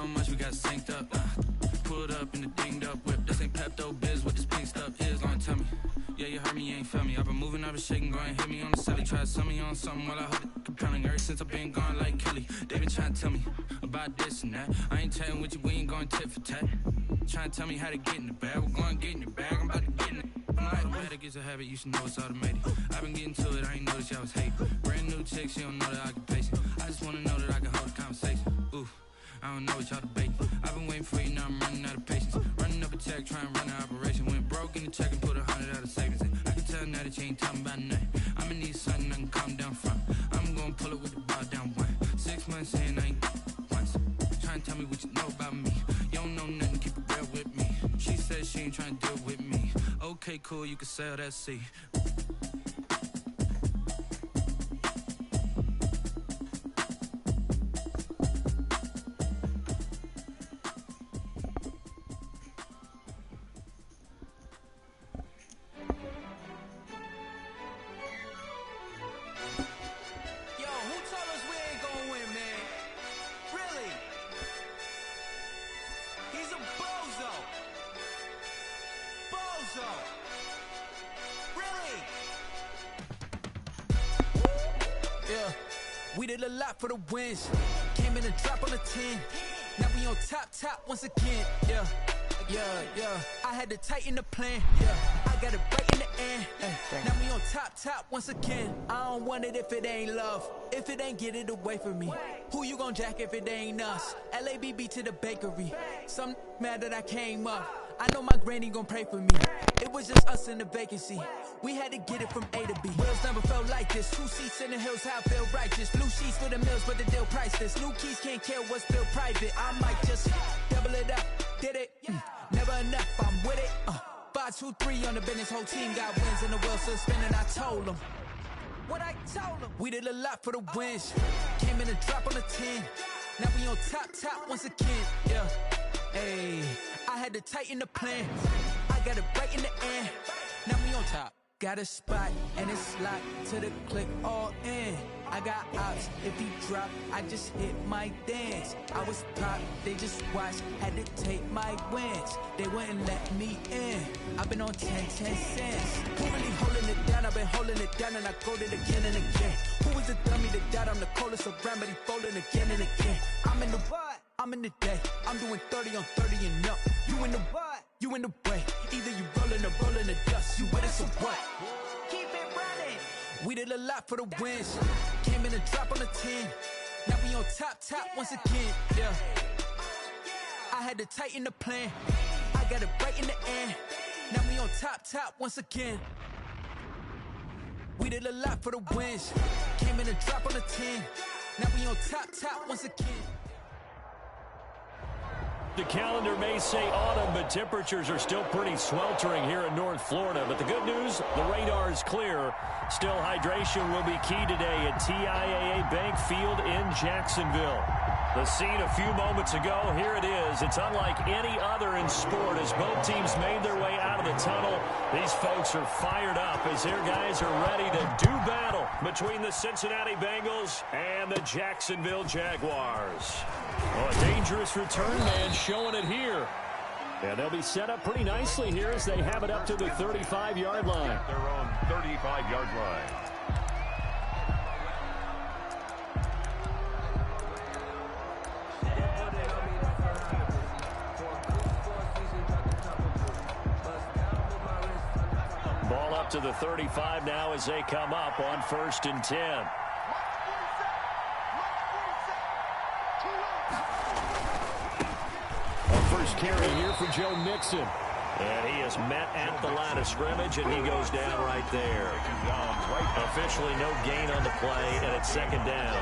so much we got synced up. Pulled up in the dinged up whip. This ain't Pepto Biz, what this pink stuff is. Gonna tell me. Yeah, you heard me, you ain't felt me. I've been moving, I've been shaking, go and hit me on the celly. Try to sell me on something while I hold it compelling. Ever since I've been gone like Kelly, they been trying to tell me about this and that. I ain't chatting with you, we ain't going tit for tat. Trying to tell me how to get in the bag. We're going to get in the bag, I'm about to get in it. I'm like, the way that gets a habit, you should know it's automated. I've been getting to it, I ain't noticed y'all was hating. Brand new chick, she don't know that I can pace it. I just want to know that I can hold a conversation. Ooh, I don't know what y'all debating. I've been waiting for you, now I'm running out of patience. Running up a check, trying to run an operation. Went broke in the check and put 100 out of savings in. I can tell now that you ain't talking about nothing. I'ma need something I can calm down from. I'm gonna pull it with the ball down one. 6 months in, I ain't once. Trying to tell me what you know about me. You don't know nothing, keep it real with me. She said she ain't trying to deal with me. Okay, cool, you can sell that seat. We did a lot for the wins. Came in and drop on the 10. Now we on top once again. Yeah. I had to tighten the plan. Yeah. I got it right in the end. Now we on top once again. I don't want it if it ain't love. If it ain't, get it away from me. Who you gon' jack if it ain't us? LABB to the bakery. Some mad that I came up. I know my granny gon' pray for me. It was just us in the vacancy. We had to get it from A to B. Wheels never felt like this. 2 seats in the hills, how I feel righteous. Blue sheets for the mills, but the deal priceless. New keys can't care what's still private. I might just double it up. Did it? Never enough, I'm with it. 5, 2, 3 on the business. Whole team got wins and the wheels still spinning. I told them what I told them. We did a lot for the wins. Came in and drop on the 10. Now we on top once again. Yeah. Hey, I had to tighten the plan. I got it right in the end. Now we on top. Got a spot and it's locked to the click all in. I got ops, if he drop, I just hit my dance. I was top, they just watched, had to take my wins. They wouldn't let me in. I've been on 10 cents. Who really holding it down? I've been holding it down and I called it again and again. Who is the dummy that died? I'm the coldest around, but he folding again and again. I'm in the what? I'm in the day. I'm doing 30 on 30 and up. You in the what? You in the way. Either you rolling or rolling the dust. You with us or what? Keep it running. We did a lot for the wins. Came in and drop on the 10. Now we on top once again. Yeah. I had to tighten the plan. I got it right in the end. Now we on top once again. We did a lot for the wins. Came in and drop on the 10. Now we on top once again. The calendar may say autumn, but temperatures are still pretty sweltering here in North Florida. But the good news, the radar is clear. Still, hydration will be key today at TIAA Bank Field in Jacksonville. The scene a few moments ago, here it is. It's unlike any other in sport as both teams made their way out of the tunnel. These folks are fired up as their guys are ready to do battle between the Cincinnati Bengals and the Jacksonville Jaguars. Oh, a dangerous return man showing it here. And they'll be set up pretty nicely here as they have it up to the 35-yard line. Their own 35-yard line. Ball up to the 35 now as they come up on 1st and 10. First carry here for Joe Mixon. And he is met at the line of scrimmage, and he goes down right there. Officially no gain on the play, and it's 2nd down.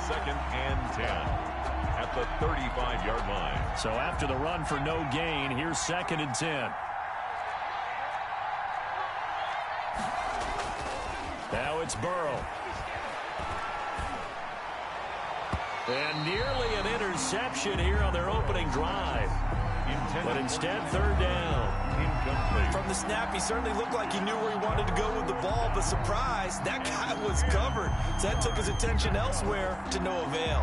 2nd and 10 at the 35-yard line. So after the run for no gain, here's 2nd and 10. Now it's Burrow. And nearly an interception here on their opening drive. But instead, 3rd down. Incomplete. From the snap, he certainly looked like he knew where he wanted to go with the ball, but surprise, that guy was covered. So that took his attention elsewhere to no avail.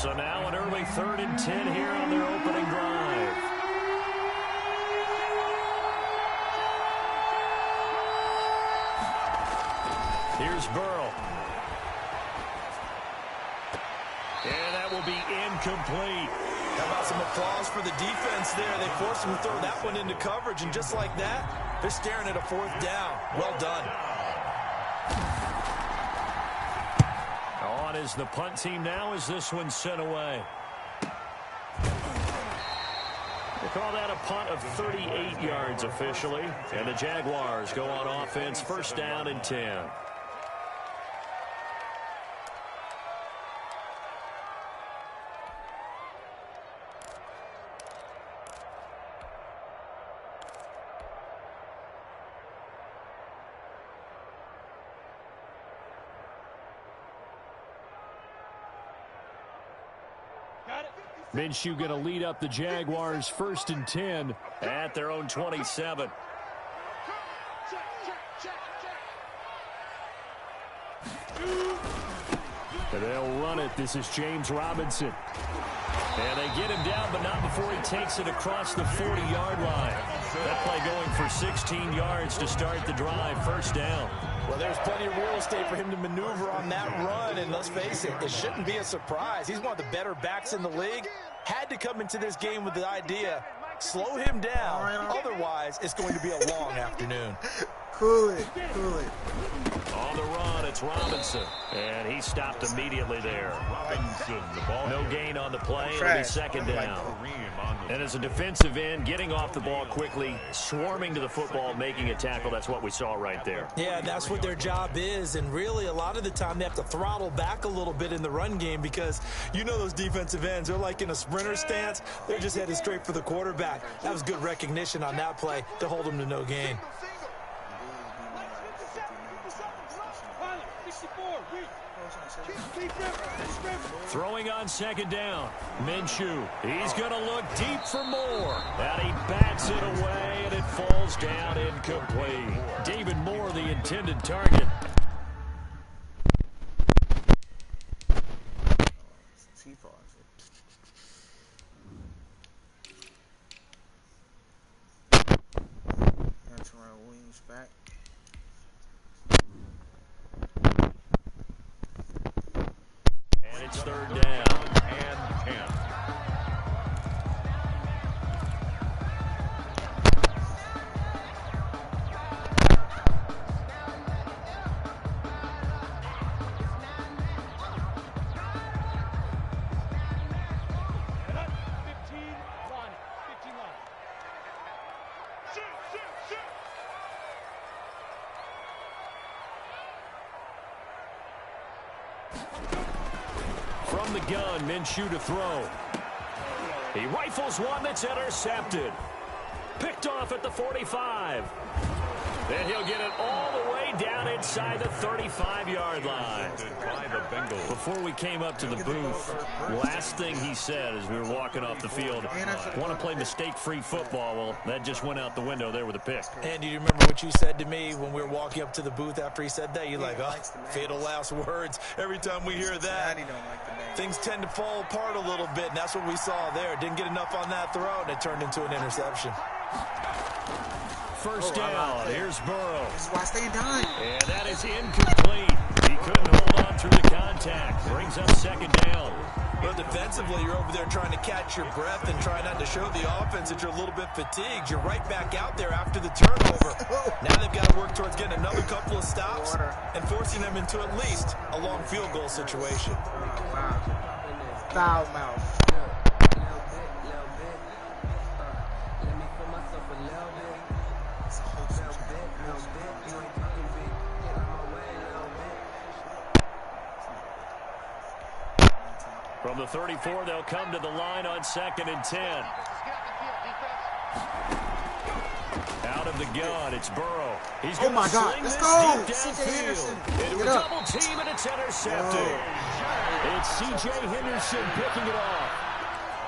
So now an early 3rd and 10 here on their opening drive. Here's Burrow. And that will be incomplete. How about some applause for the defense there? They forced him to throw that one into coverage, and just like that, they're staring at a 4th down. Well done. On is the punt team now as this one's sent away. They call that a punt of 38 yards officially. And the Jaguars go on offense, 1st down and 10. Minshew going to lead up the Jaguars 1st and 10 at their own 27. And they'll run it. This is James Robinson. And they get him down, but not before he takes it across the 40-yard line. That play going for 16 yards to start the drive. 1st down. Well, there's plenty of real estate for him to maneuver on that run, and let's face it, it shouldn't be a surprise. He's one of the better backs in the league. Had to come into this game with the idea, slow him down, otherwise it's going to be a long afternoon. Cool it, cool it. On the run, it's Robinson. And he stopped immediately there. Robinson, the ball. No gain on the play. It'll be 2nd down. And as a defensive end, getting off the ball quickly, swarming to the football, making a tackle, that's what we saw right there. Yeah, that's what their job is, and really a lot of the time they have to throttle back a little bit in the run game because you know those defensive ends, they're like in a sprinter stance. They're just headed straight for the quarterback. That was good recognition on that play to hold them to no gain. Throwing on 2nd down. Minshew. He's going to look deep for more. And he bats it away, and it falls down incomplete. David Moore, the intended target. Back. And it's 3rd down and 10. From the gun, Minshew to throw. He rifles one that's intercepted. Picked off at the 45. Then he'll get it all the way down inside the 35-yard line. By the Bengals. Before we came up to the booth, last thing he said as we were walking off the field, want to play mistake-free football. Well, that just went out the window there with a pick. And do you remember what you said to me when we were walking up to the booth after he said that? You're like, oh, fatal last words. Every time we hear that, things tend to fall apart a little bit, and that's what we saw there. Didn't get enough on that throw, and it turned into an interception. 1st down. Here's Burrow. This is why I stay done. And that is incomplete. He couldn't hold on through the contact. Brings up 2nd down. Well, defensively, you're over there trying to catch your breath and try not to show the offense that you're a little bit fatigued. You're right back out there after the turnover. Now they've got to work towards getting another couple of stops and forcing them into at least a long field goal situation. Wow. Foul mouth. From the 34, they'll come to the line on 2nd and 10. Out of the gun, it's Burrow. He's going to sling this deep downfield. Into a double team, and it's intercepted. It's C.J. Henderson picking it off.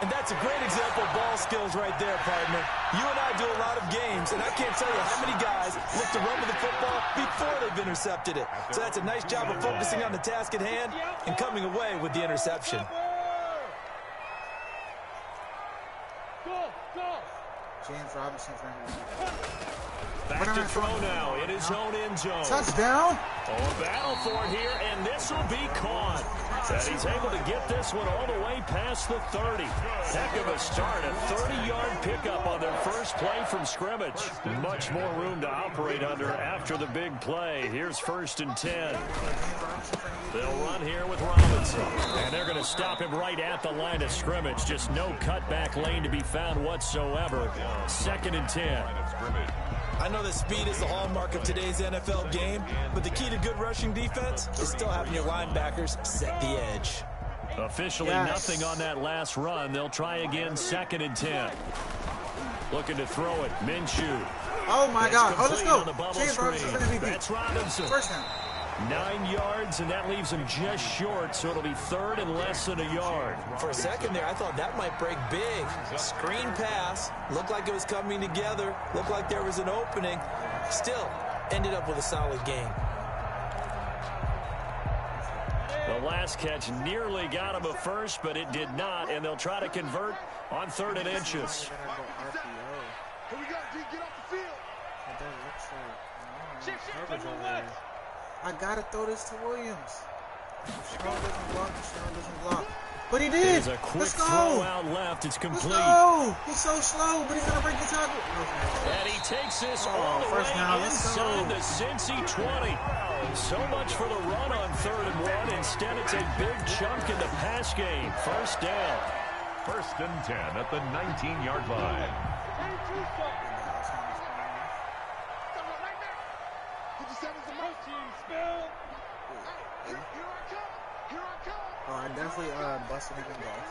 And that's a great example of ball skills right there, partner. You and I do a lot of games, and I can't tell you how many guys look to run with the football before they've intercepted it. So that's a nice job of focusing on the task at hand and coming away with the interception. James Robinson's right. Back to throw now in his own end zone. Touchdown. Oh, a battle for it here, and this will be caught. And he's able to get this one all the way past the 30. Heck of a start, a 30-yard pickup on their first play from scrimmage. Much more room to operate under after the big play. Here's 1st and 10. They'll run here with Robinson. And they're going to stop him right at the line of scrimmage. Just no cutback lane to be found whatsoever. 2nd and 10. I know that speed is the hallmark of today's NFL game, but the key to good rushing defense is still having your linebackers set the edge. Officially nothing on that last run. They'll try again, 2nd and 10. Looking to throw it. Minshew. Oh, my God. Oh, let's go. James Robinson. That's Robinson. First down. 9 yards, and that leaves him just short, so it'll be 3rd and less than a yard. For a second there, I thought that might break big. Screen pass. Looked like it was coming together. Looked like there was an opening. Still, ended up with a solid game. The last catch nearly got him a first, but it did not, and they'll try to convert on 3rd and inches. I gotta throw this to Williams. Sean doesn't block. Sean doesn't block. But he did. There's a quick Let's go. throw out left. It's complete. Let's go. He's so slow, but he's gonna break the tackle. And he takes this all the first way down. Let's inside go. the Cincy 20. So much for the run on 3rd and 1. Instead, it's a big chunk in the pass game. 1st down. 1st and 10 at the 19-yard line. Oh, I definitely busted him in golf.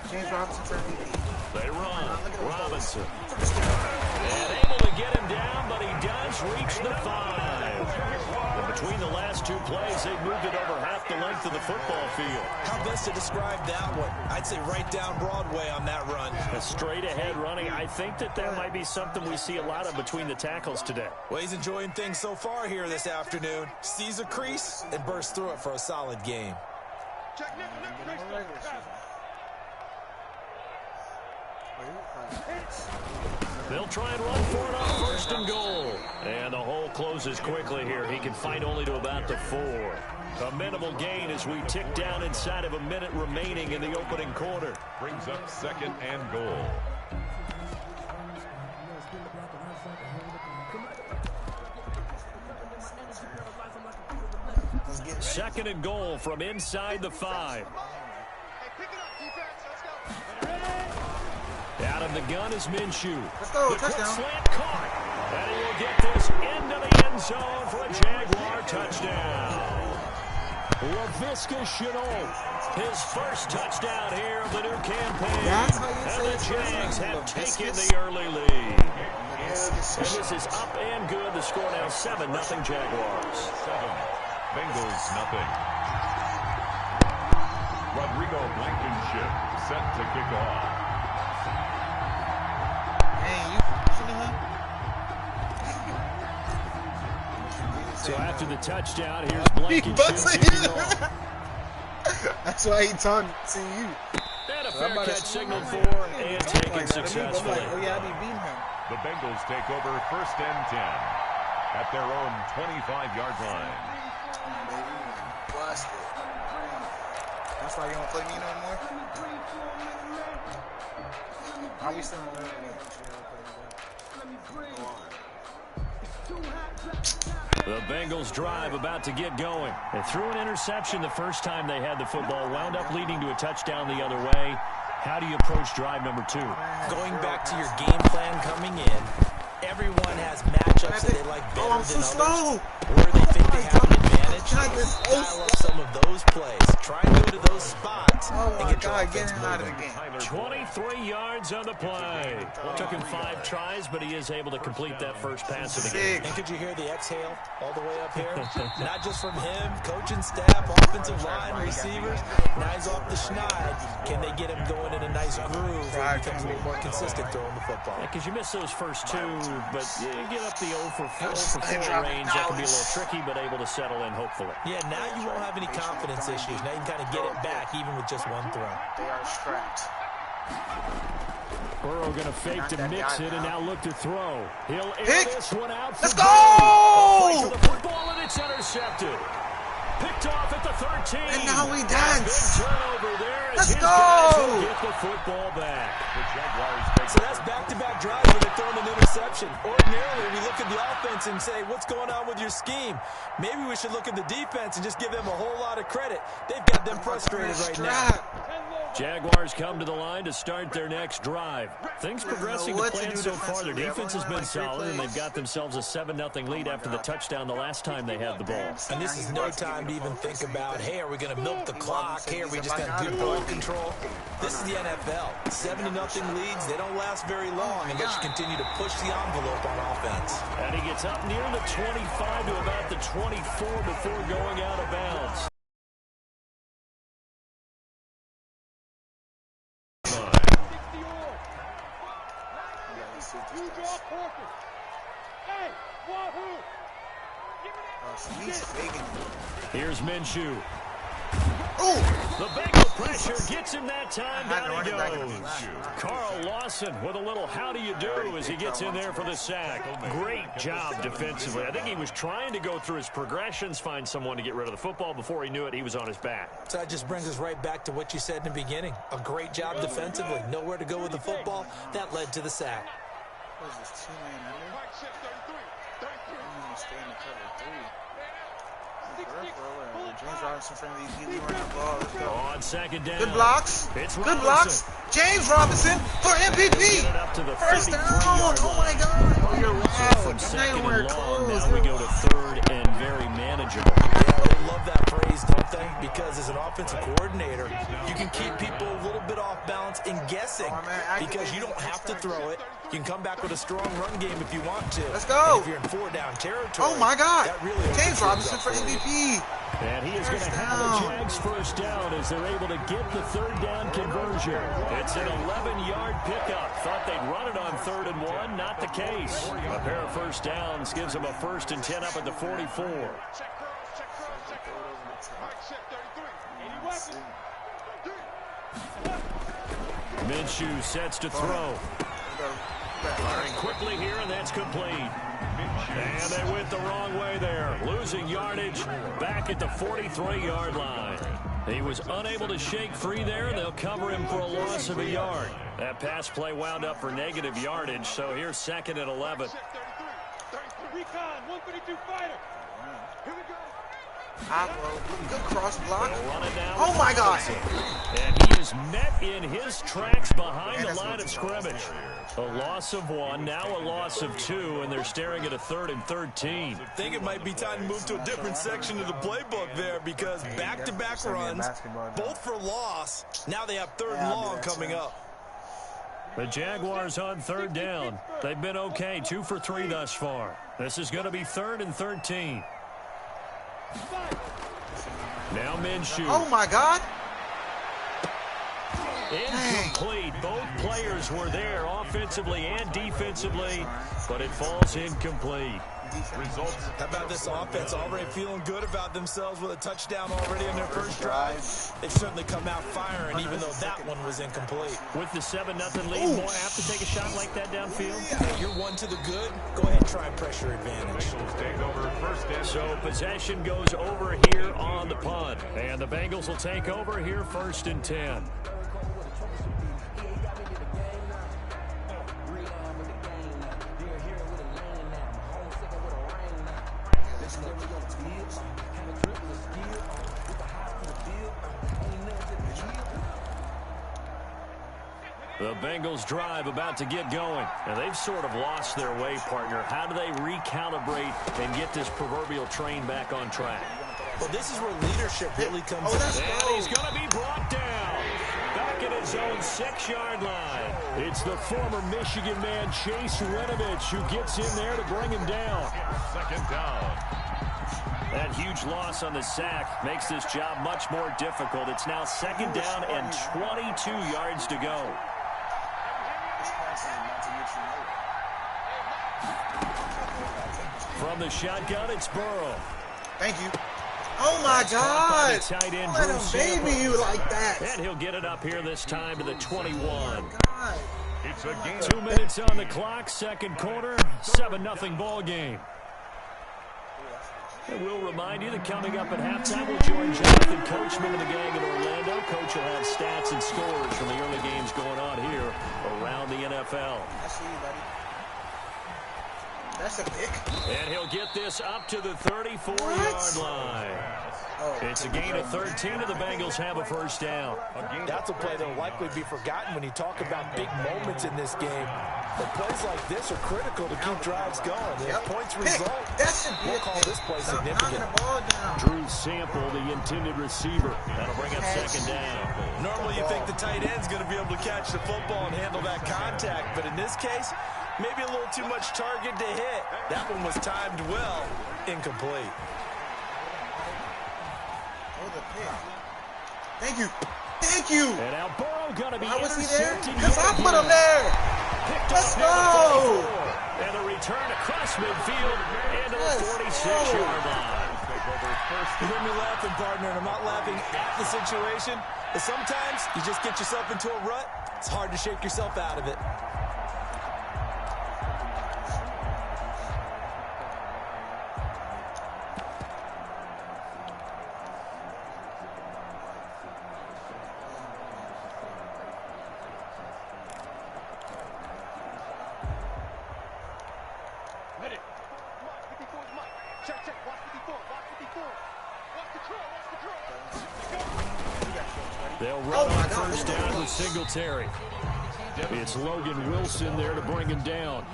James Robinson for MVP. They run. Robinson. And able to get him down, but he does reach the 5. And between the last 2 plays, they've moved it over half the length of the football field. How best to describe that one? I'd say right down Broadway on that run. A straight ahead running. I think that might be something we see a lot of between the tackles today. Well, he's enjoying things so far here this afternoon. Sees a crease and bursts through it for a solid game. They'll try and run for it on 1st and goal. And the hole closes quickly here. He can fight only to about the 4. A minimal gain as we tick down inside of a minute remaining in the opening quarter. Brings up 2nd and goal. Second and goal from inside the 5. Out of the gun is Minshew. Let's go. The Touchdown. quick slant caught. And he will get this into the end zone for a Jaguar touchdown. LaVisca Chenault, his first touchdown here of the new campaign. That's how you and say the it's Jags have LaViscus. taken the early lead. And this is up and good. The score now 7-0 Jaguars. 7. Bengals nothing. Rodrigo Blankenship set to kick off. So after the touchdown, here's Blankenship kicking off. That's why he talked to you. And a fair catch signaled for and taken successfully. Oh yeah, I be beating him. The Bengals take over 1st and 10 at their own 25-yard line. Busted. That's why you don't play me no more? Are we still in The Bengals drive about to get going. They threw an interception the first time they had the football, wound up leading to a touchdown the other way. How do you approach drive number 2? Going back to your game plan coming in, everyone has matchups that they like better than others. Slow. Where they think they have an advantage, dial up some of those plays. Try and go to those spots and get your offense out of the game. 23 yards on the play. Took him 5 tries, but he is able to complete that first pass of the game. And could you hear the exhale all the way up here? Not just from him, coaching staff, offensive line, receivers. Now he's off the schneid. Can they get him going in a nice groove where he becomes a little more consistent throwing the football? Because you miss those first 2, but you get up the 0 for 4 range. That can be a little tricky, but able to settle in, hopefully. Yeah, now you won't have any confidence issues. Now you can kind of get it back, even with just one throw. They are strapped. Burrow going to fake to mix it and now look to throw. He'll air this one out. Let's go! For the football, and it's intercepted. Picked off at the 13. And now we dance. Big turnover there. Let's go! Get the football back. The Jaguars take So that's back-to-back drives when they're throwing an interception. Ordinarily, we look at the offense and say, what's going on with your scheme? Maybe we should look at the defense and just give them a whole lot of credit. They've got them frustrated right now. Jaguars come to the line to start their next drive. Things progressing to plan so far. Their defense has been solid, and they've got themselves a 7-0 lead after the touchdown the last time they had the ball. And this is no time to even think about, hey, are we going to milk the clock? Hey, are we just going to good ball control? This is the NFL. 7-0 leads, they don't last very long unless you continue to push the envelope on offense. And he gets up near the 25 to about the 24 before going out of bounds. Here's Minshew. The Bengal pressure gets him that time. Down he goes. Carl Lawson with a little how do you do as he gets in there for the sack. Great job defensively. I think he was trying to go through his progressions, find someone to get rid of the football. Before he knew it, he was on his back. So that just brings us right back to what you said in the beginning. A great job defensively. Nowhere to go with the football. That led to the sack. What is this, 2-man under? Stay in the cover 3. James Robinson from the lead running the ball. Let's go. On second down. Good blocks. Good blocks. James Robinson for MVP. First down. Oh my God. Oh, you're wild. Second and long. Now we go to third and very manageable. Yeah, they love that phrase, don't they? Because as an offensive coordinator, you can keep people a little bit off balance and guessing because you don't have to throw it. You can come back with a strong run game if you want to. Let's go. And if you're in 4-down territory. Oh my God. That really James Robinson for MVP. And he is going to have the Jags first down as they're able to get the third down conversion. It's an 11-yard pickup. Thought they'd run it on 3rd and 1. Not the case. A pair of first downs gives them a 1st and 10 up at the 44. Minshew sets to throw. Firing quickly here, and that's complete. And they went the wrong way there. Losing yardage back at the 43-yard line. He was unable to shake free there, and they'll cover him for a loss of a yard. That pass play wound up for negative yardage, so here's 2nd and 11. Good cross block. Oh my God. And he is met in his tracks behind the line of scrimmage. A loss of 1, now a loss of 2, and they're staring at a 3rd and 13. I think it might be time to move to a different section of the playbook there because back-to-back runs, both for loss. Now they have 3rd and long coming up. The Jaguars on 3rd down. They've been okay, 2 for 3 thus far. This is going to be 3rd and 13. Now Minshew. Oh my God. Incomplete. Both players were there offensively and defensively, but it falls incomplete. results. How about this offense already feeling good about themselves with a touchdown already in their first drive? They've certainly come out firing, even though that one was incomplete. With the 7-0 lead, more apt to take a shot like that downfield? Hey, you're one to the good. Go ahead and try pressure advantage. Take over first and So possession goes over here on the punt. And the Bengals will take over here 1st and 10. The Bengals drive about to get going. And they've sort of lost their way, partner. How do they recalibrate and get this proverbial train back on track? Well, this is where leadership really comes in. And he's going to be brought down. Back at his own 6-yard line. It's the former Michigan man, Chase Winovich, who gets in there to bring him down. second down. That huge loss on the sack makes this job much more difficult. It's now 2nd down and 22 yards to go. From the shotgun, it's Burrow. Thank you. Oh my God! Tight end Let him baby you like that. And he'll get it up here this time to the 21. Oh God. It's a game. 2 minutes on the clock, second quarter, 7-0 ball game. And we'll remind you that coming up at halftime, we'll join Jonathan Coachman of the gang in Orlando. Coach will have stats and scores from the early games going on here around the NFL. I see you, buddy. That's a pick. And he'll get this up to the 34-yard line. Oh, it's a gain of 13, and the Bengals have a first down. That's a play that will likely be forgotten when you talk about big moments in this game. But plays like this are critical to keep drives going. If points result, we'll call this play significant. Drew Sample, the intended receiver. That'll bring up second down. Normally you think the tight end's going to be able to catch the football and handle that contact. But in this case, maybe a little too much target to hit. That one was timed well. Incomplete. Thank you. Thank you. And now Burrow going to be Why was he there? intercepted. Because I put him there. Let's go. And a return across midfield into the 46-yard line. You hear me laughing, partner, and I'm not laughing at the situation. But sometimes you just get yourself into a rut. It's hard to shake yourself out of it. They'll run on first down with Singletary. It's Logan Wilson there to bring him down.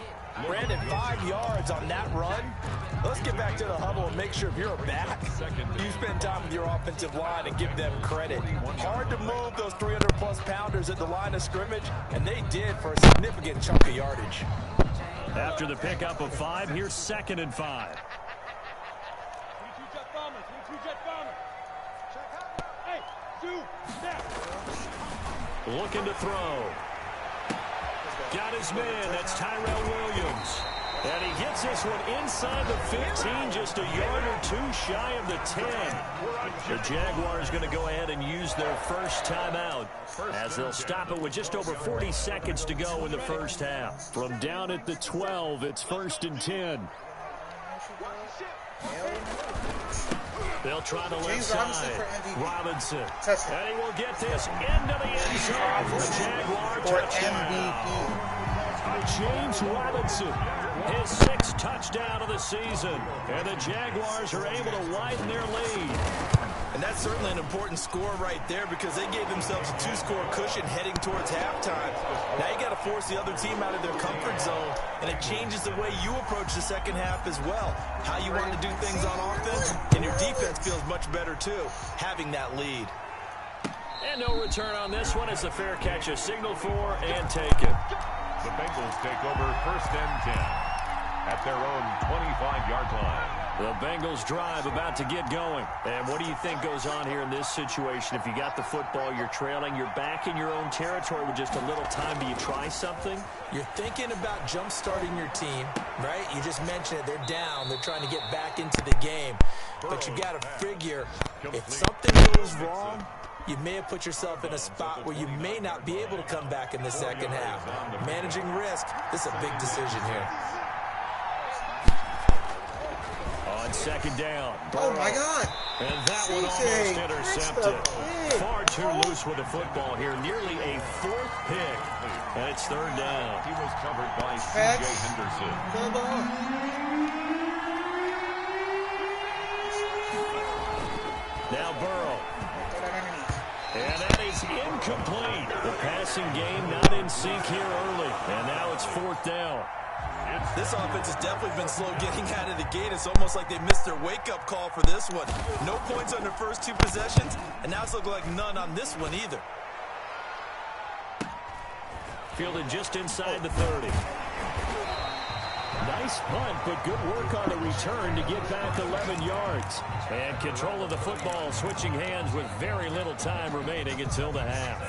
Brandon, 5 yards on that run. Let's get back to the huddle and make sure if you're a back, you spend time with your offensive line and give them credit. Hard to move those 300-plus pounders at the line of scrimmage, and they did for a significant chunk of yardage. After the pickup of 5, here's 2nd and 5. Looking to throw. Got his man. That's Tyrell Williams. And he gets this one inside the 15, just a yard or two shy of the 10. The Jaguars going to go ahead and use their first timeout as they'll stop it with just over 40 seconds to go in the first half. From down at the 12, it's 1st and 10. They'll try the left side. Robinson. And he will get this into the end zone for a Jaguar touchdown. James Robinson, his 6th touchdown of the season. And the Jaguars are able to widen their lead. And that's certainly an important score right there because they gave themselves a 2-score cushion heading towards halftime. Now you got to force the other team out of their comfort zone, and it changes the way you approach the second half as well. How you want to do things on offense, and your defense feels much better too, having that lead. And no return on this one as the fair catch is signaled for and taken. The Bengals take over 1st and 10 at their own 25-yard line. The Bengals drive about to get going. And what do you think goes on here in this situation? If you got the football, you're trailing, you're back in your own territory with just a little time. Do you try something? You're thinking about jump-starting your team, right? You just mentioned it. They're down. They're trying to get back into the game. But you got to figure if something goes wrong, you may have put yourself in a spot where you may not be able to come back in the second half. Managing risk, this is a big decision here. On 2nd down. Oh, my God. And that one almost intercepted. Far too loose with the football here. Nearly a 4th pick. And it's 3rd down. He was covered by C.J. Henderson. Now Burrow. And that is incomplete. The passing game not in sync here early. And now it's 4th down. This offense has definitely been slow getting out of the gate. It's almost like they missed their wake-up call for this one. No points on their first 2 possessions, and now it's looking like none on this one either. Fielded just inside the 30. Nice punt, but good work on the return to get back 11 yards. And control of the football switching hands with very little time remaining until the half.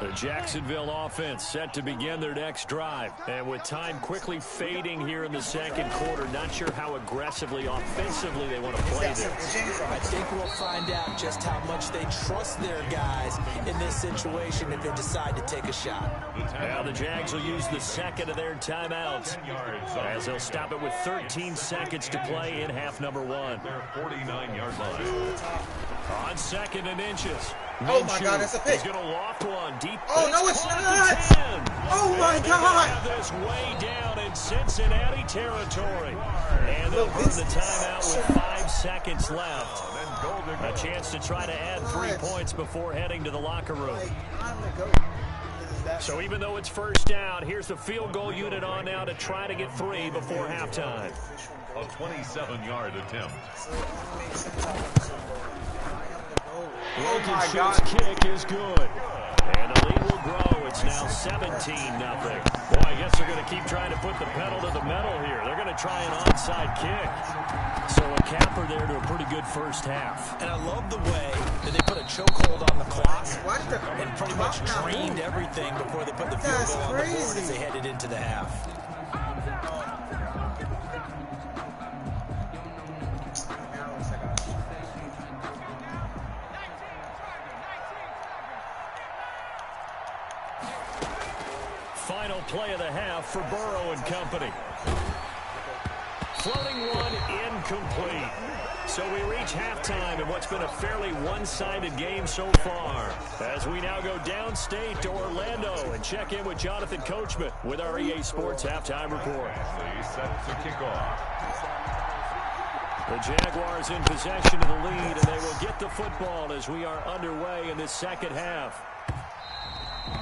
The Jacksonville offense set to begin their next drive. And with time quickly fading here in the second quarter, not sure how aggressively, offensively they want to play this. I think we'll find out just how much they trust their guys in this situation if they decide to take a shot. Now the Jags will use the second of their timeouts, as they'll stop it with 13 seconds to play in half number one. Their 49-yard line. On second and inches. Oh my God, that's a pick. He's going to loft one deep. Oh, no, it's not. Oh my They God. have this way down in Cincinnati territory. And they'll burn the timeout with 5 seconds left. A chance to try to add 3 points before heading to the locker room. So even though it's first down, here's the field goal unit on now to try to get 3 before halftime. A 27-yard attempt. Blankenship's kick is good. And the lead will grow. It's now 17-0. Boy, I guess they're going to keep trying to put the pedal to the metal here. They're going to try an onside kick. So a capper there to a pretty good first half. And I love the way that they put a chokehold on the clock and pretty much trained everything before they put the field goal on the board as they headed into the half. Final play of the half for Burrow and company. Floating one incomplete. So we reach halftime in what's been a fairly one-sided game so far. As we now go downstate to Orlando and check in with Jonathan Coachman with our EA Sports Halftime Report. Set to kick off. The Jaguars in possession of the lead, and they will get the football as we are underway in this second half.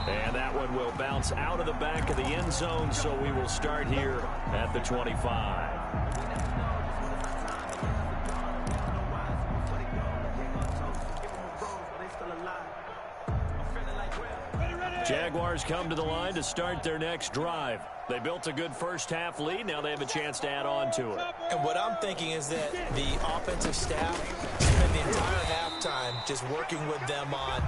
And that one will bounce out of the back of the end zone, so we will start here at the 25. Jaguars come to the line to start their next drive. They built a good first half lead. Now they have a chance to add on to it. And what I'm thinking is that the offensive staff spent the entire halftime just working with them on,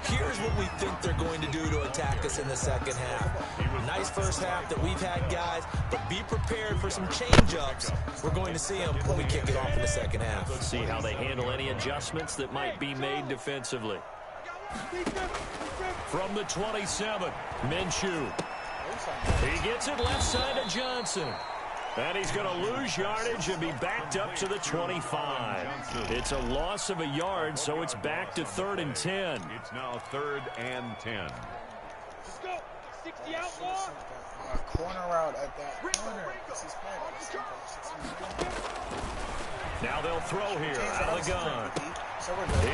here's what we think they're going to do to attack us in the second half. Nice first half that we've had, guys, but be prepared for some change-ups. We're going to see them when we kick it off in the second half. Let's see how they handle any adjustments that might be made defensively. From the 27, Minshew. He gets it left side to Johnson. And he's going to lose yardage and be backed up to the 25. It's a loss of a yard, so it's back to 3rd and 10. It's now 3rd and 10. Let's go. 60 out more. Corner route at that corner. Now they'll throw here out of the gun.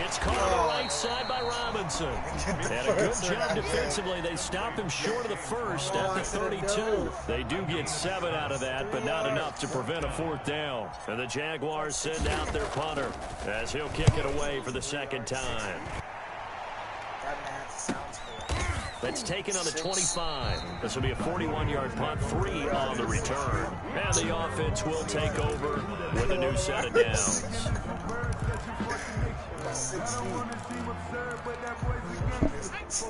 It's caught on the right side by Robinson. And a good job defensively. They stop him short of the first at the 32. They do get 7 out of that, but not enough to prevent a 4th down. And the Jaguars send out their punter as he'll kick it away for the second time. That's taken on the 25. This will be a 41-yard punt, 3 on the return. And the offense will take over with a new set of downs.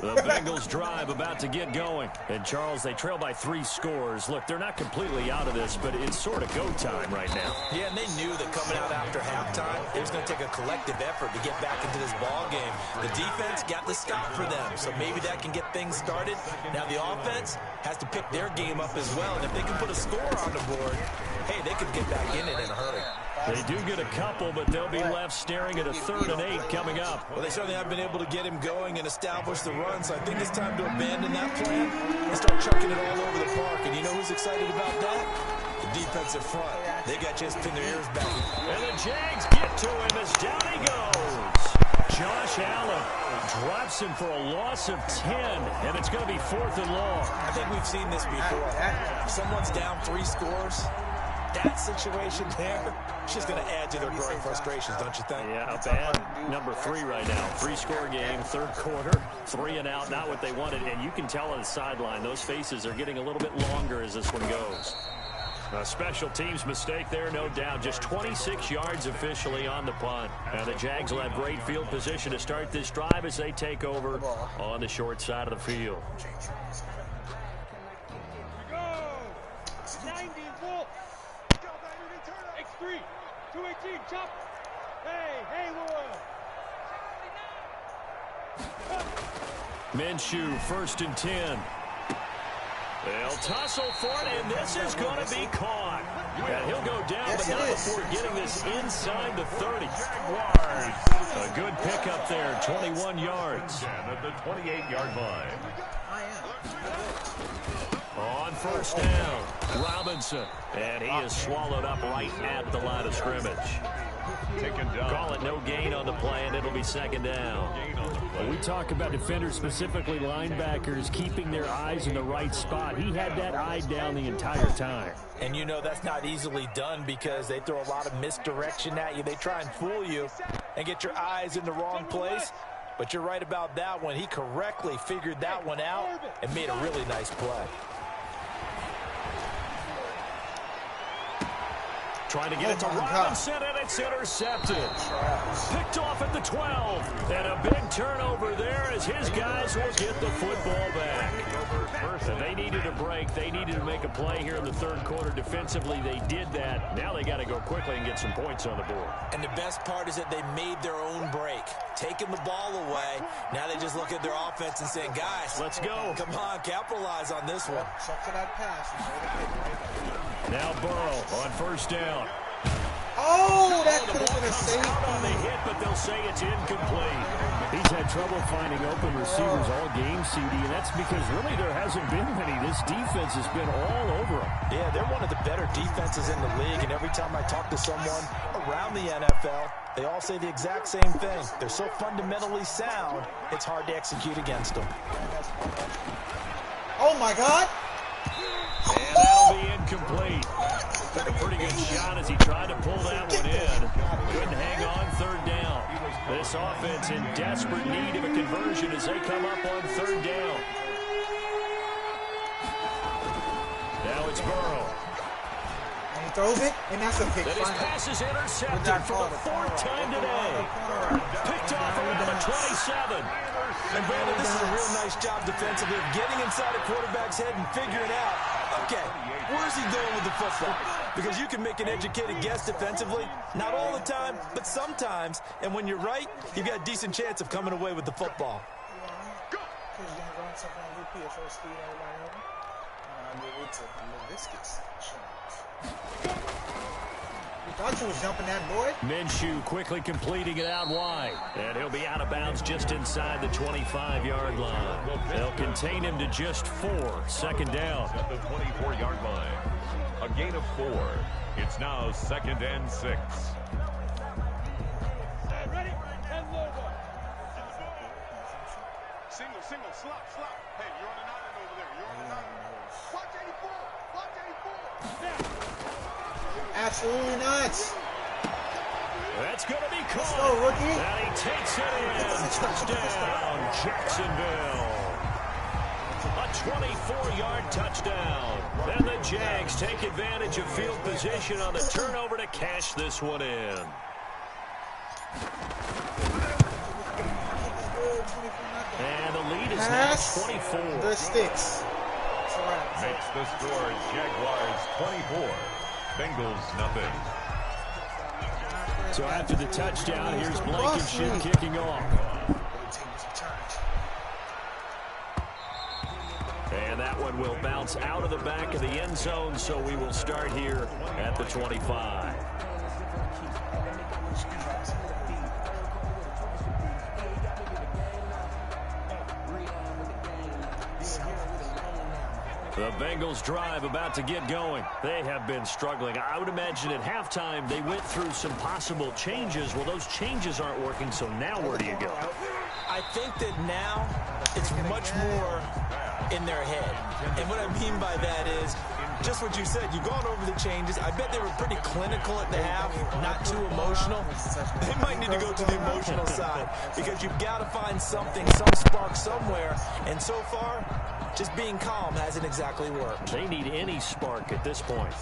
The Bengals drive about to get going. And, Charles, they trail by 3 scores. Look, they're not completely out of this, but it's sort of go time right now. Yeah, and they knew that coming out after halftime, it was going to take a collective effort to get back into this ball game. The defense got the stop for them, so maybe that can get things started. Now the offense has to pick their game up as well, and if they can put a score on the board, hey, they could get back in it in a hurry. They do get a couple, but they'll be left staring at a 3rd and 8 coming up. Well, they certainly have been able to get him going and establish the run, so I think it's time to abandon that plan and start chucking it all over the park. And you know who's excited about that? The defensive front. They got just pin their ears back. And the Jags get to him as down he goes. Josh Allen drops him for a loss of 10, and it's going to be 4th and long. I think we've seen this before. If someone's down 3 scores, that situation there, she's going to add to their growing frustrations, don't you think? Yeah, bad number 3 right now. 3-score game, 3rd quarter, 3 and out, not what they wanted. And you can tell on the sideline, those faces are getting a little bit longer as this one goes. A special teams mistake there, no doubt. Just 26 yards officially on the punt. Now the Jags will have great field position to start this drive as they take over on the short side of the field. Go! 90 full. X3. 218. Chop. Hey, Minshew, 1st and 10. They'll tussle for it, and this is going to be caught. And he'll go down, but not before getting this inside the 30. Jaguars. A good pickup there, 21 yards. And at the 28-yard line. On 1st down, Robinson. And he is swallowed up right at the line of scrimmage. Taken down. Call it no gain on the play, and it'll be 2nd down. Well, we talk about defenders, specifically linebackers, keeping their eyes in the right spot. He had that eye down the entire time. And you know that's not easily done because they throw a lot of misdirection at you. They try and fool you and get your eyes in the wrong place. But you're right about that one. He correctly figured that one out and made a really nice play. Trying to get it to Robinson, and it's intercepted. Picked off at the 12. And a big turnover there as his guys will get the football back. And they needed a break. They needed to make a play here in the 3rd quarter. Defensively, they did that. Now they got to go quickly and get some points on the board. And the best part is that they made their own break. Taking the ball away. Now they just look at their offense and say, guys, let's go. Come on, capitalize on this one. Now Burrow on 1st down. Oh, that could have been a safety. Out on the hit, but they'll say it's incomplete. He's had trouble finding open receivers all game, CD, and that's because really there hasn't been many. This defense has been all over them. Yeah, they're one of the better defenses in the league, and every time I talk to someone around the NFL, they all say the exact same thing. They're so fundamentally sound, it's hard to execute against them. Oh, my God. And that'll be incomplete. Took a pretty good shot as he tried to pull that one in. Couldn't hang on 3rd down. This offense in desperate need of a conversion as they come up on 3rd down. Now it's Burrow. And he throws it, and that's a pick. Then his pass is intercepted for the 4th time today. Picked off around the 27. And Brandon, this is a real nice job defensively of getting inside a quarterback's head and figuring out, okay, where's he going with the football? Because you can make an educated guess defensively, not all the time, but sometimes. And when you're right, you've got a decent chance of coming away with the football. Thought you was jumping that boy. Minshew quickly completing it out wide. And he'll be out of bounds just inside the 25-yard line. They'll contain him to just 4. 2nd down. At the 24-yard line. A gain of 4. It's now 2nd and 6. ready, and logo. Single, slop. Hey, you're on an island over there. You're on an island. Watch 84. Now. Absolutely not. That's going to be caught. Let's go, rookie. And he takes it in. Touchdown, Jacksonville. A 24-yard touchdown. And the Jags take advantage of field position on the turnover to cash this one in. And the lead is now 24. The sticks. Makes the score Jaguars 24. Bengals nothing. So after the touchdown, here's Blankenship kicking off. And that one will bounce out of the back of the end zone, so we will start here at the 25. The Bengals drive about to get going. They have been struggling. I would imagine at halftime they went through some possible changes. Well, those changes aren't working, so now where do you go? I think that now it's much more in their head. And what I mean by that is just what you said. You've gone over the changes. I bet they were pretty clinical at the half, not too emotional. They might need to go to the emotional side because you've got to find something, some spark somewhere. And so far, just being calm hasn't exactly worked. They need any spark at this point.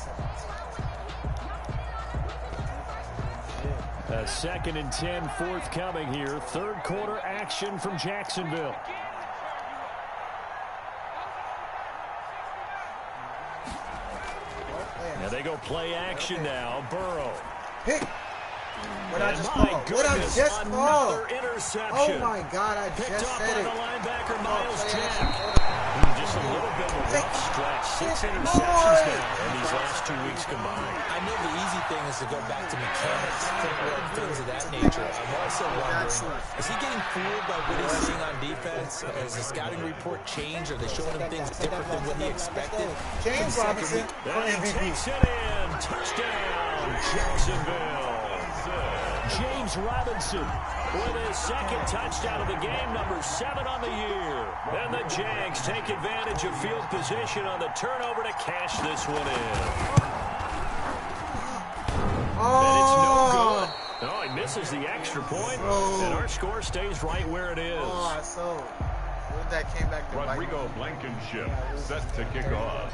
A 2nd and 10 forthcoming here. Third quarter action from Jacksonville. And they go play action now. Burrow. Pick. What I just called? What I just called? Interception. Oh my God! I Picked just up said by it. the linebacker Miles Jack. Just a little bit of a rough stretch. 6 interceptions now in these last 2 weeks combined. I know the easy thing is to go back to mechanics, footwork, things of that nature. I'm also wondering, is he getting fooled by what he's seeing on defense? Has the scouting report changed? Are they showing him things different than what he expected? James Robinson for He MVP. takes it in. Touchdown, Jacksonville. James Robinson with his 2nd touchdown of the game, number 7 on the year. And the Jags take advantage of field position on the turnover to cash this one in. And it's no good. Oh, he misses the extra point, and our score stays right where it is. Oh, I saw. That came back to Rodrigo Blankenship set to kick off.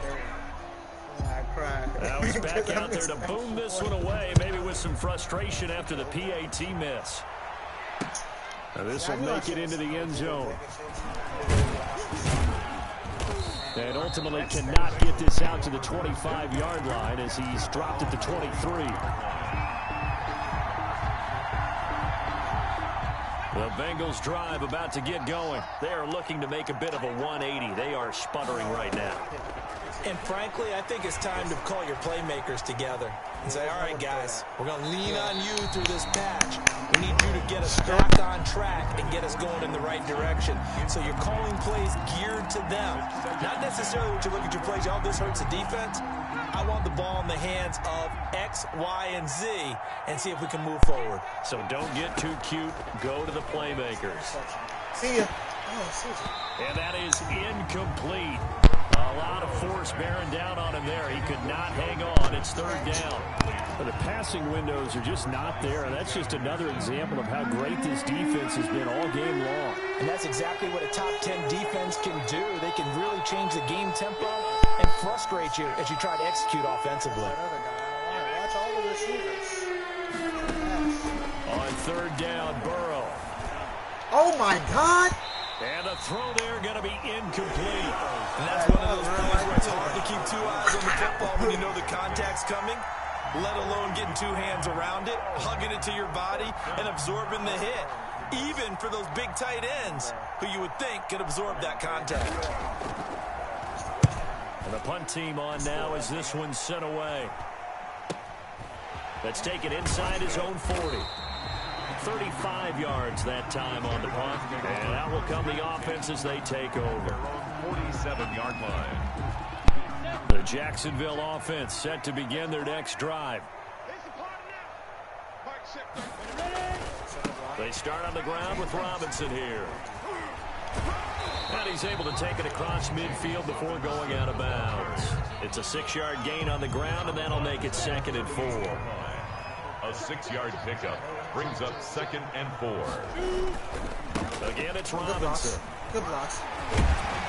I cried. Now he's back out there to boom this one away, maybe with some frustration after the PAT miss. Now this will make it into the end zone. And ultimately cannot get this out to the 25-yard line as he's dropped at the 23. The Bengals drive about to get going. They are looking to make a bit of a 180. They are sputtering right now. And frankly, I think it's time to call your playmakers together and say, all right, guys, we're going to lean on you through this patch. We need you to get us back on track and get us going in the right direction. So you're calling plays geared to them. Not necessarily what you look at your plays, oh, this hurts the defense. I want the ball in the hands of X, Y, and Z and see if we can move forward. So don't get too cute. Go to the playmakers. See ya. Oh, and that is incomplete. A lot of force bearing down on him there. He could not hang on. It's 3rd down. But the passing windows are just not there, and that's just another example of how great this defense has been all game long. And that's exactly what a top 10 defense can do. They can really change the game tempo and frustrate you as you try to execute offensively. Watch all the receivers. On 3rd down, Burrow. Oh my God! And the throw there going to be incomplete. And that's one of those plays where it's hard to keep 2 eyes on the football when you know the contact's coming, let alone getting 2 hands around it, hugging it to your body, and absorbing the hit. Even for those big tight ends who you would think could absorb that contact. And the punt team on now as this one's sent away. Let's take it inside his own 40. 35 yards that time on the punt. And out will come the offense as they take over. 47-yard line. The Jacksonville offense set to begin their next drive. They start on the ground with Robinson here. And he's able to take it across midfield before going out of bounds. It's a 6-yard gain on the ground, and that'll make it 2nd and 4. A 6-yard pickup brings up 2nd and 4. Again, it's Robinson. Good blocks.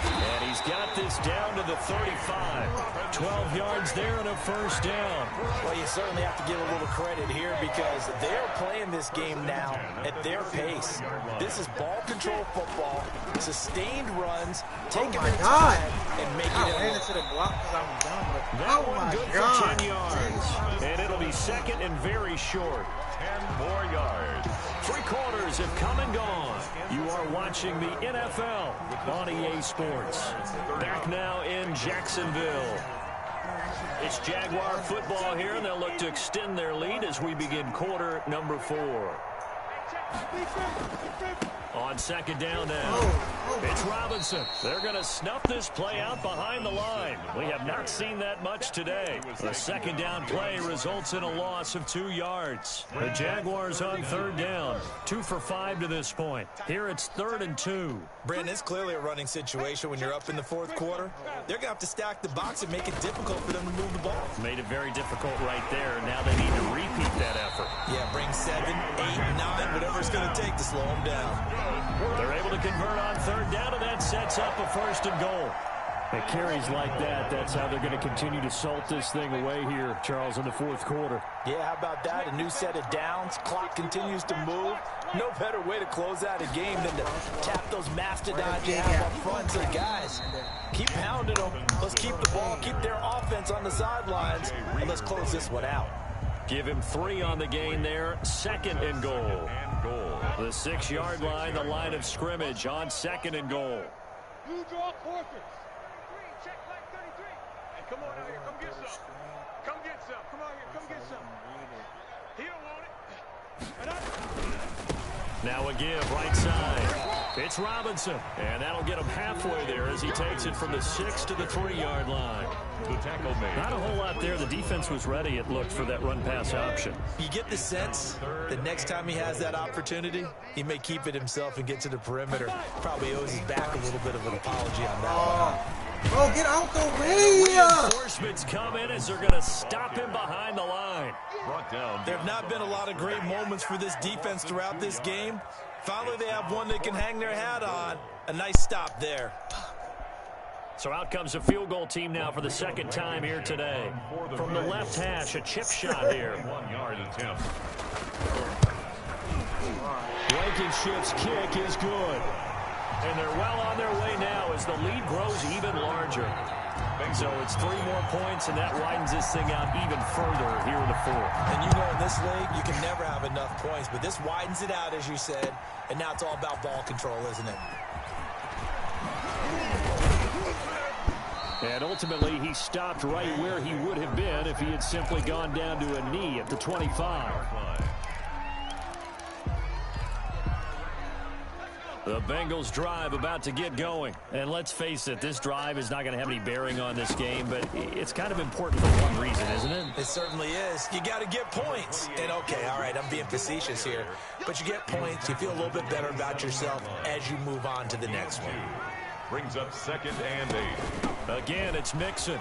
And he's got this down to the 35. 12 yards there and a 1st down. Well, you certainly have to give a little credit here because they're playing this game now at their pace. This is ball control football, sustained runs, taking their time and making I it ran work. into the block because I'm done. But That one good for 10 yards. And it'll be 2nd and very short. 10 more yards. 3 quarters have come and gone. You are watching the NFL on EA Sports. Back now in Jacksonville. It's Jaguar football here, and they'll look to extend their lead as we begin quarter number 4. On 2nd down now. It's Robinson. They're going to snuff this play out behind the line. We have not seen that much today. The 2nd down play results in a loss of 2 yards. The Jaguars on 3rd down. 2 for 5 to this point. Here it's 3rd and 2. Brandon, it's clearly a running situation when you're up in the 4th quarter. They're going to have to stack the box and make it difficult for them to move the ball. Made it very difficult right there. Now they need to repeat that effort. Yeah, bring 7, 8, 9, whatever it's going to take to slow them down. They're able to convert on 3rd down, and that sets up a 1st and goal. And carries like that, that's how they're going to continue to salt this thing away here, Charles, in the fourth quarter. Yeah, how about that? A new set of downs. Clock continues to move. No better way to close out a game than to tap those mastodons you have up front. So, guys, keep pounding them. Let's keep the ball, keep their offense on the sidelines, and let's close this one out. Give him 3 on the gain there. 2nd and goal. The 6-yard line, the line of scrimmage on 2nd and goal. You draw quarters. Check line 33. Hey, come on out here. Come get some. Come get some. Come out here. Come get some. He don't want it. Now a give, right side. It's Robinson, and that'll get him halfway there as he takes it from the 6 to the 3-yard line. The tackle made. Not a whole lot there. The defense was ready, it looked, for that run-pass option. You get the sense that next time he has that opportunity, he may keep it himself and get to the perimeter. Probably owes his back a little bit of an apology on that one. Bro, get out the way! Reinforcements come in as they're going to stop him behind the line. Brought down. There have not been a lot of great moments for this defense throughout this game. Finally, they have one they can hang their hat on. A nice stop there. So out comes a field goal team now for the 2nd time here today. From the left hash, a chip shot here. 1-yard attempt. Blankenship's kick is good. And they're well on their way now as the lead grows even larger. So it's 3 more points, and that widens this thing out even further here in the 4th. And you know in this league, you can never have enough points, but this widens it out, as you said, and now it's all about ball control, isn't it? And ultimately, he stopped right where he would have been if he had simply gone down to a knee at the 25. The Bengals drive about to get going. And let's face it, this drive is not going to have any bearing on this game, but it's kind of important for one reason, isn't it? It certainly is. You got to get points. And okay, all right, I'm being facetious here, but you get points, you feel a little bit better about yourself as you move on to the next one. Brings up 2nd and 8. Again, it's Mixon.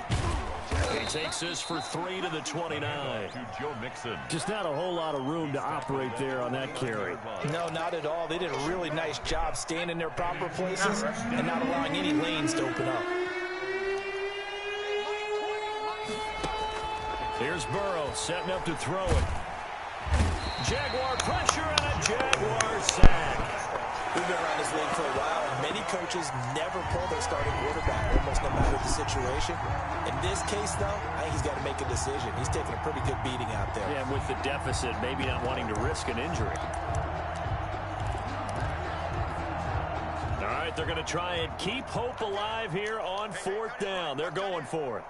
He takes this for 3 to the 29. To Joe Mixon. Just not a whole lot of room to operate there on that carry. No, not at all. They did a really nice job staying in their proper places and not allowing any lanes to open up. Here's Burrow setting up to throw it. Jaguar pressure and a Jaguar sack. We've been around this league for a while, and many coaches never pull their starting quarterback, almost no matter the situation. In this case, though, I think he's got to make a decision. He's taking a pretty good beating out there. Yeah, with the deficit, maybe not wanting to risk an injury. All right, they're going to try and keep hope alive here on 4th down. They're going for it.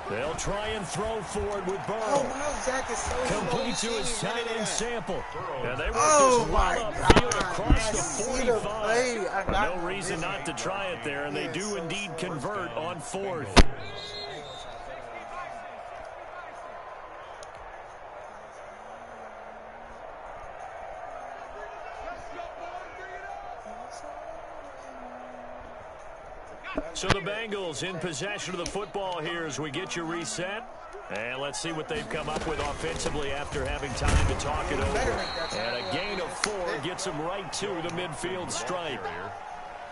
They'll try and throw forward with Burrow. Oh, wow, Zach is so Complete to slow. his tight end sample. And they work Oh, this my well God. upfield across the I see the 45. play. But no reason not to try it there, and they do indeed convert on 4th. So the Bengals in possession of the football here as we get you reset. And let's see what they've come up with offensively after having time to talk it over. And a gain of 4 gets them right to the midfield stripe.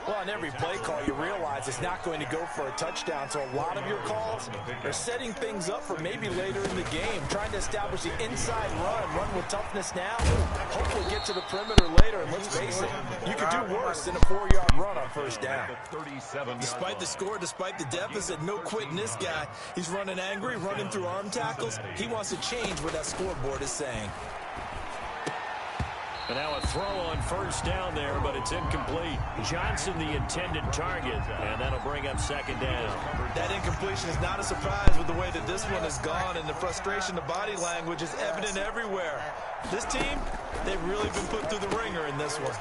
Well, on every play call, you realize it's not going to go for a touchdown, so a lot of your calls are setting things up for maybe later in the game, trying to establish the inside run with toughness now, hopefully get to the perimeter later, and let's face it, you could do worse than a 4-yard run on 1st down. Despite the score, despite the deficit, no quitting this guy. He's running angry, running through arm tackles. He wants to change what that scoreboard is saying. And now a throw on 1st down there, but it's incomplete. Johnson the intended target, and that'll bring up 2nd down. That incompletion is not a surprise with the way that this one has gone, and the frustration, the body language is evident everywhere. This team, they've really been put through the ringer in this one.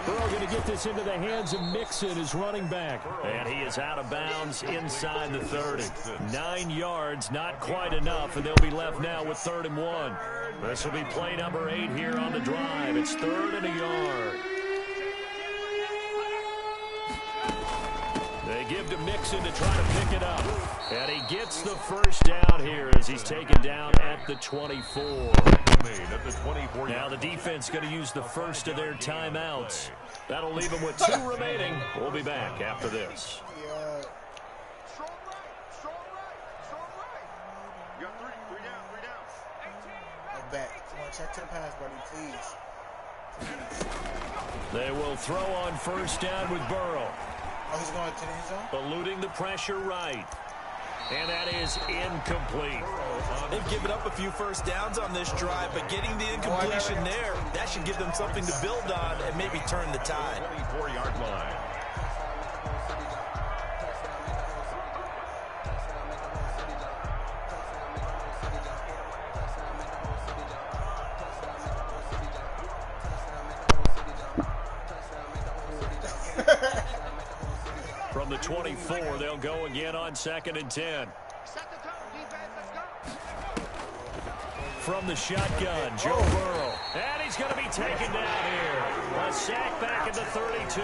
Burrow going to get this into the hands of Mixon, his running back. And he is out of bounds inside the 30. 9 yards, not quite enough, and they'll be left now with 3rd and 1. This will be play number 8 here on the drive. It's 3rd and a yard. They give to Mixon to try to pick it up. And he gets the 1st down here as he's taken down at the 24. Now the defense going to use the first of their timeouts. That'll leave them with 2 remaining. We'll be back after this. back. Come on, check to the pass, buddy, please. They will throw on first down with Burrow. Oh, he's going to the end zone? Eluding the pressure right. And that is incomplete. They've given up a few first downs on this drive, but getting the incompletion there, that should give them something to build on and maybe turn the tide. 24-yard line. From the 24, they'll go again on 2nd and 10. From the shotgun, Joe Burrow. And he's going to be taken down here. A sack back at the 32.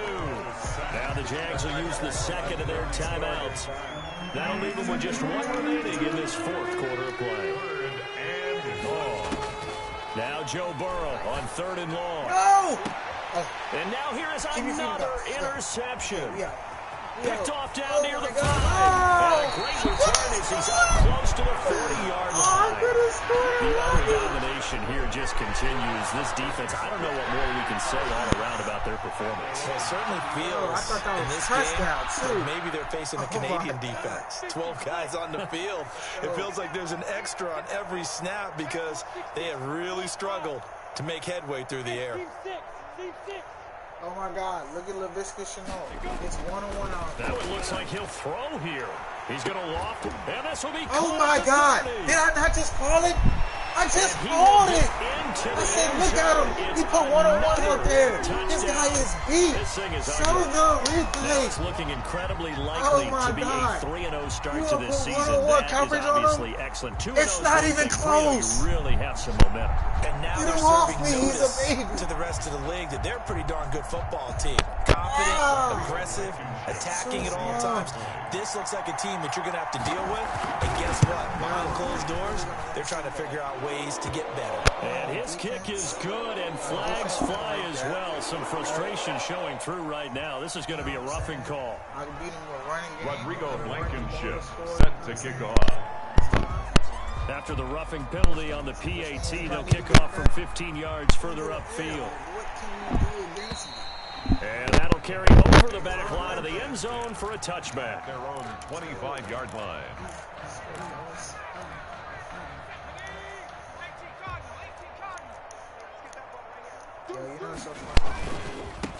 Now the Jags will use the second of their timeouts. That'll leave them with just one remaining in this fourth quarter of play. Now Joe Burrow on 3rd and long. No! And now here is another interception. Picked off down near the 5. Oh, and a great return as he's up close to the 40-yard line. The utter domination here just continues. This defense, I don't know what more we can say all around about their performance. Well, it certainly feels I thought that was in this touchdown, game too. that maybe they're facing a Canadian defense. 12 guys on the field. It feels like there's an extra on every snap because they have really struggled to make headway through the air. Oh my God, look at LaVisca Chenault. It's one-on-one out. Now it looks like he'll throw here. He's going to loft it, and this will be Oh my God, did I not just call it? I just called it. I said, look at him. He put one-on-one out there. This guy is beat. Show the replay. It's looking incredibly likely to be a 3-0 start to this season. That is obviously excellent. 2-0 it's not even close. Really have some momentum. And now Get they're him off serving me. He's a notice baby. to the rest of the league that they're a pretty darn good football team. Confident, aggressive, attacking at all times. This looks like a team that you're going to have to deal with. And guess what? Behind closed doors, they're trying to figure out ways to get better. And his kick is good, and flags fly as well. Some frustration showing through right now. This is going to be a roughing call. I can beat him with a running game. Rodrigo Blankenship set to kick off. After the roughing penalty on the PAT, they'll kick off from 15 yards further upfield. What can you do against me? And that'll carry over the back line of the end zone for a touchback. Their own 25-yard line.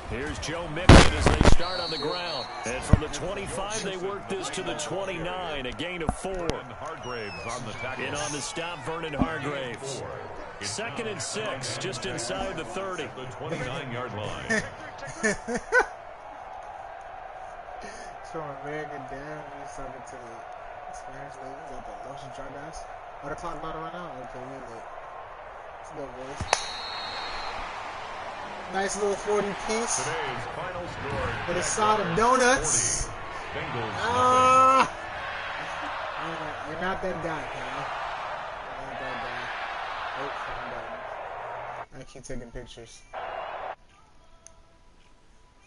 Here's Joe Mixon as they start on the ground. And from the 25, they work this to the 29, a gain of 4. Hargraves on the tackle. In on the stop, Vernon Hargraves. 2nd and 6, just inside the 30. The 29-yard line. So American damn, we suck it to the Spanish league. We got the Los Jaguars. Oh, the clock about right now? Okay, we lit. Let's go, boys. Nice little 40 piece. Today's final score. With a side of donuts. 40. Bengals. You're not that guy, pal. You're not that guy. Oh, I keep taking pictures.